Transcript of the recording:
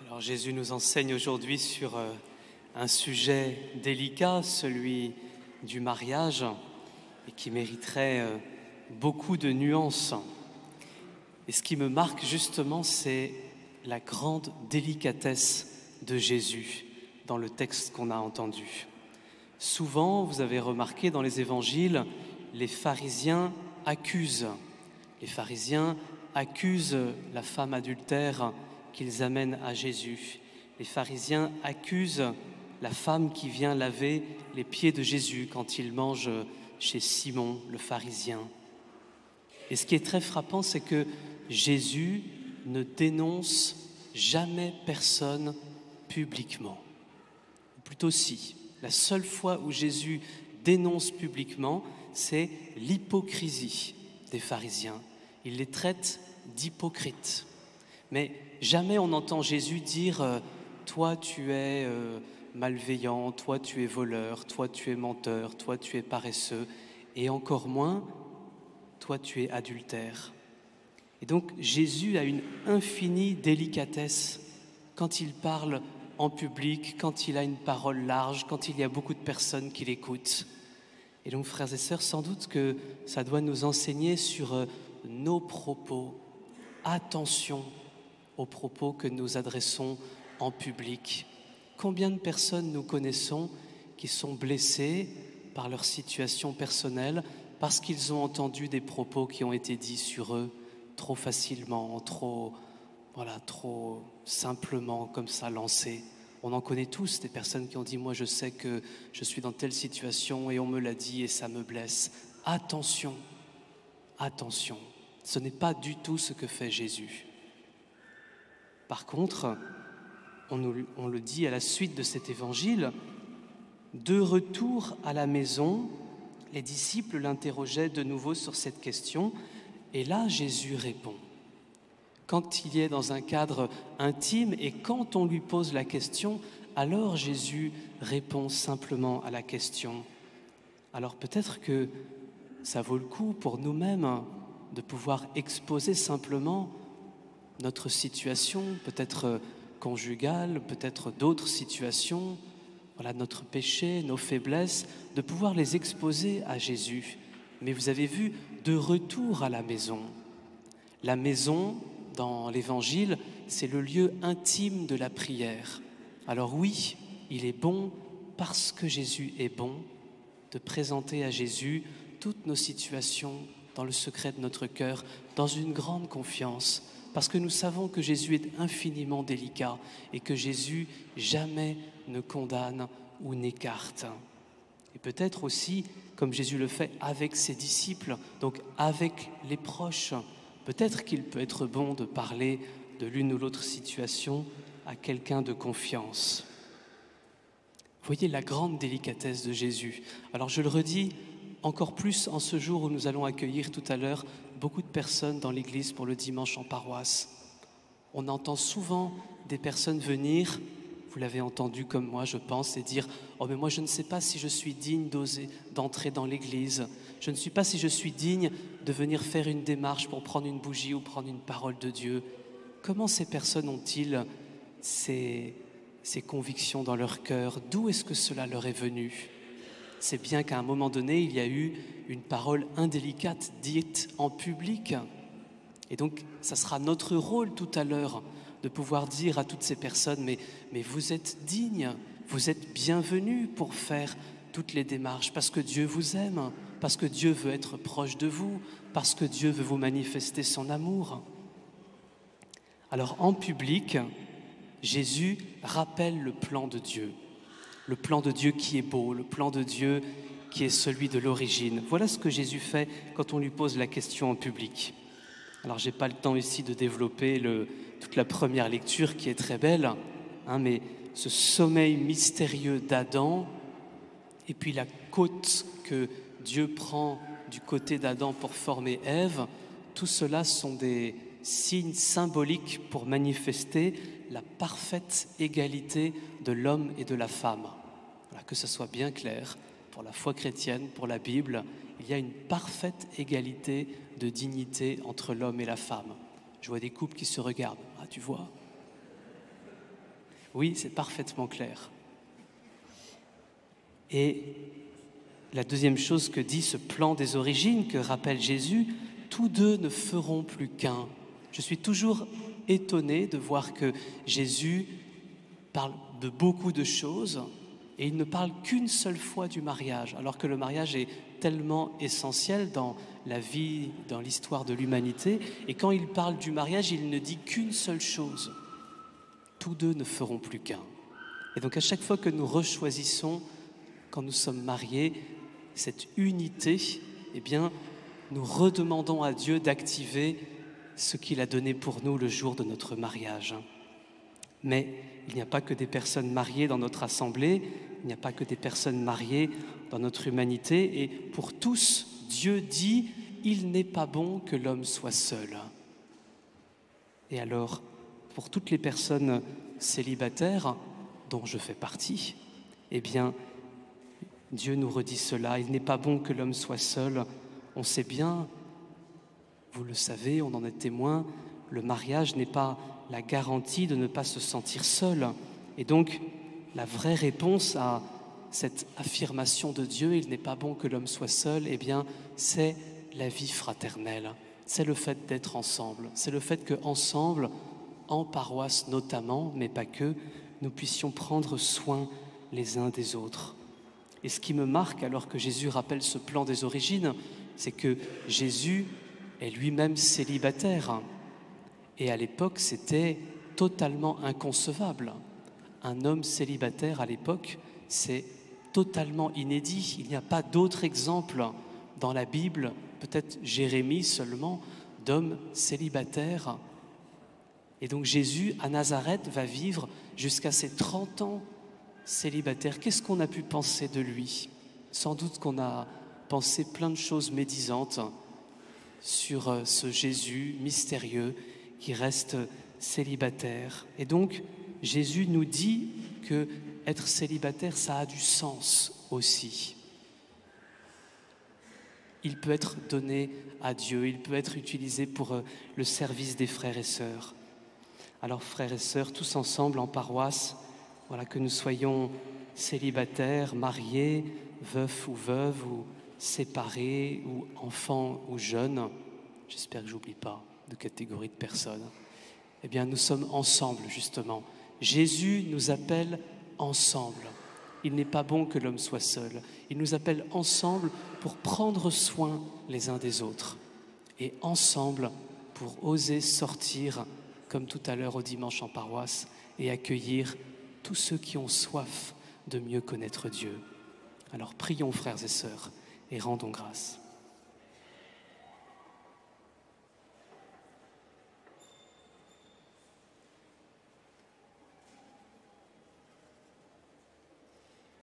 Alors Jésus nous enseigne aujourd'hui sur un sujet délicat, celui du mariage, et qui mériterait beaucoup de nuances. Et ce qui me marque justement, c'est la grande délicatesse de Jésus dans le texte qu'on a entendu. Souvent, vous avez remarqué dans les évangiles, les pharisiens accusent. Les pharisiens accusent la femme adultère qu'ils amènent à Jésus. Les pharisiens accusent la femme qui vient laver les pieds de Jésus quand il mange chez Simon, le pharisien. Et ce qui est très frappant, c'est que Jésus ne dénonce jamais personne publiquement. Ou plutôt si. La seule fois où Jésus dénonce publiquement, c'est l'hypocrisie des pharisiens. Il les traite d'hypocrites. Mais jamais on entend Jésus dire « toi tu es malveillant, toi tu es voleur, toi tu es menteur, toi tu es paresseux » et encore moins « toi tu es adultère ». Et donc Jésus a une infinie délicatesse quand il parle en public, quand il a une parole large, quand il y a beaucoup de personnes qui l'écoutent. Et donc frères et sœurs, sans doute que ça doit nous enseigner sur nos propos. Attention aux propos que nous adressons en public. Combien de personnes nous connaissons qui sont blessées par leur situation personnelle parce qu'ils ont entendu des propos qui ont été dits sur eux trop facilement, trop simplement, comme ça, lancés. On en connaît tous des personnes qui ont dit « moi je sais que je suis dans telle situation et on me l'a dit et ça me blesse ». Attention, attention, ce n'est pas du tout ce que fait Jésus. Par contre, on le dit à la suite de cet évangile, de retour à la maison, les disciples l'interrogeaient de nouveau sur cette question et là Jésus répond. Quand il est dans un cadre intime et quand on lui pose la question, alors Jésus répond simplement à la question. Alors peut-être que ça vaut le coup pour nous-mêmes de pouvoir exposer simplement notre situation, peut-être conjugale, peut-être d'autres situations, notre péché, nos faiblesses, de pouvoir les exposer à Jésus. Mais vous avez vu, de retour à la maison. La maison, dans l'Évangile, c'est le lieu intime de la prière. Alors oui, il est bon, parce que Jésus est bon, de présenter à Jésus toutes nos situations dans le secret de notre cœur, dans une grande confiance, parce que nous savons que Jésus est infiniment délicat et que Jésus jamais ne condamne ou n'écarte. Et peut-être aussi, comme Jésus le fait avec ses disciples, donc avec les proches, peut-être qu'il peut être bon de parler de l'une ou l'autre situation à quelqu'un de confiance. Vous voyez la grande délicatesse de Jésus. Alors je le redis encore plus en ce jour où nous allons accueillir tout à l'heure beaucoup de personnes dans l'église pour le dimanche en paroisse. On entend souvent des personnes venir, vous l'avez entendu comme moi je pense, et dire « Oh mais moi je ne sais pas si je suis digne d'entrer dans l'église, je ne sais pas si je suis digne de venir faire une démarche pour prendre une bougie ou prendre une parole de Dieu. » Comment ces personnes ont-ils ces convictions dans leur cœur? D'où est-ce que cela leur est venu? C'est bien qu'à un moment donné, il y a eu une parole indélicate dite en public. Et donc, ça sera notre rôle tout à l'heure de pouvoir dire à toutes ces personnes, mais vous êtes dignes, vous êtes bienvenus pour faire toutes les démarches, parce que Dieu vous aime, parce que Dieu veut être proche de vous, parce que Dieu veut vous manifester son amour. Alors, en public, Jésus rappelle le plan de Dieu. Le plan de Dieu qui est beau, le plan de Dieu qui est celui de l'origine. Voilà ce que Jésus fait quand on lui pose la question en public. Alors, je n'ai pas le temps ici de développer toute la première lecture qui est très belle, mais ce sommeil mystérieux d'Adam et puis la côte que Dieu prend du côté d'Adam pour former Ève, tout cela sont des signes symboliques pour manifester la parfaite égalité de l'homme et de la femme. Voilà, que ce soit bien clair, pour la foi chrétienne, pour la Bible, il y a une parfaite égalité de dignité entre l'homme et la femme. Je vois des couples qui se regardent. Ah, tu vois? Oui, c'est parfaitement clair. Et la deuxième chose que dit ce plan des origines, que rappelle Jésus, tous deux ne feront plus qu'un. Je suis toujours étonné de voir que Jésus parle de beaucoup de choses et il ne parle qu'une seule fois du mariage, alors que le mariage est tellement essentiel dans la vie, dans l'histoire de l'humanité. Et quand il parle du mariage, il ne dit qu'une seule chose. Tous deux ne feront plus qu'un. Et donc à chaque fois que nous rechoisissons, quand nous sommes mariés, cette unité, eh bien, nous redemandons à Dieu d'activer ce qu'il a donné pour nous le jour de notre mariage. Mais il n'y a pas que des personnes mariées dans notre assemblée, il n'y a pas que des personnes mariées dans notre humanité. Et pour tous, Dieu dit, il n'est pas bon que l'homme soit seul. Et alors, pour toutes les personnes célibataires, dont je fais partie, eh bien, Dieu nous redit cela, il n'est pas bon que l'homme soit seul. On sait bien, vous le savez, on en est témoin, le mariage n'est pas la garantie de ne pas se sentir seul. Et donc, la vraie réponse à cette affirmation de Dieu, il n'est pas bon que l'homme soit seul, eh bien, c'est la vie fraternelle. C'est le fait d'être ensemble. C'est le fait qu'ensemble, en paroisse notamment, mais pas que, nous puissions prendre soin les uns des autres. Et ce qui me marque, alors que Jésus rappelle ce plan des origines, c'est que Jésus est lui-même célibataire. Et à l'époque, c'était totalement inconcevable. Un homme célibataire à l'époque, c'est totalement inédit. Il n'y a pas d'autre exemple dans la Bible, peut-être Jérémie seulement, d'hommes célibataires. Et donc Jésus, à Nazareth, va vivre jusqu'à ses 30 ans célibataire. Qu'est-ce qu'on a pu penser de lui? Sans doute qu'on a pensé plein de choses médisantes sur ce Jésus mystérieux qui reste célibataire. Et donc, Jésus nous dit que être célibataire, ça a du sens aussi. Il peut être donné à Dieu, il peut être utilisé pour le service des frères et sœurs. Alors, frères et sœurs, tous ensemble en paroisse, voilà, que nous soyons célibataires, mariés, veufs ou veuves, ou séparés, ou enfants ou jeunes, j'espère que je n'oublie pas de catégorie de personnes, eh bien nous sommes ensemble justement. Jésus nous appelle ensemble. Il n'est pas bon que l'homme soit seul. Il nous appelle ensemble pour prendre soin les uns des autres. Et ensemble pour oser sortir, comme tout à l'heure au dimanche en paroisse, et accueillir tous ceux qui ont soif de mieux connaître Dieu. Alors prions, frères et sœurs, et rendons grâce.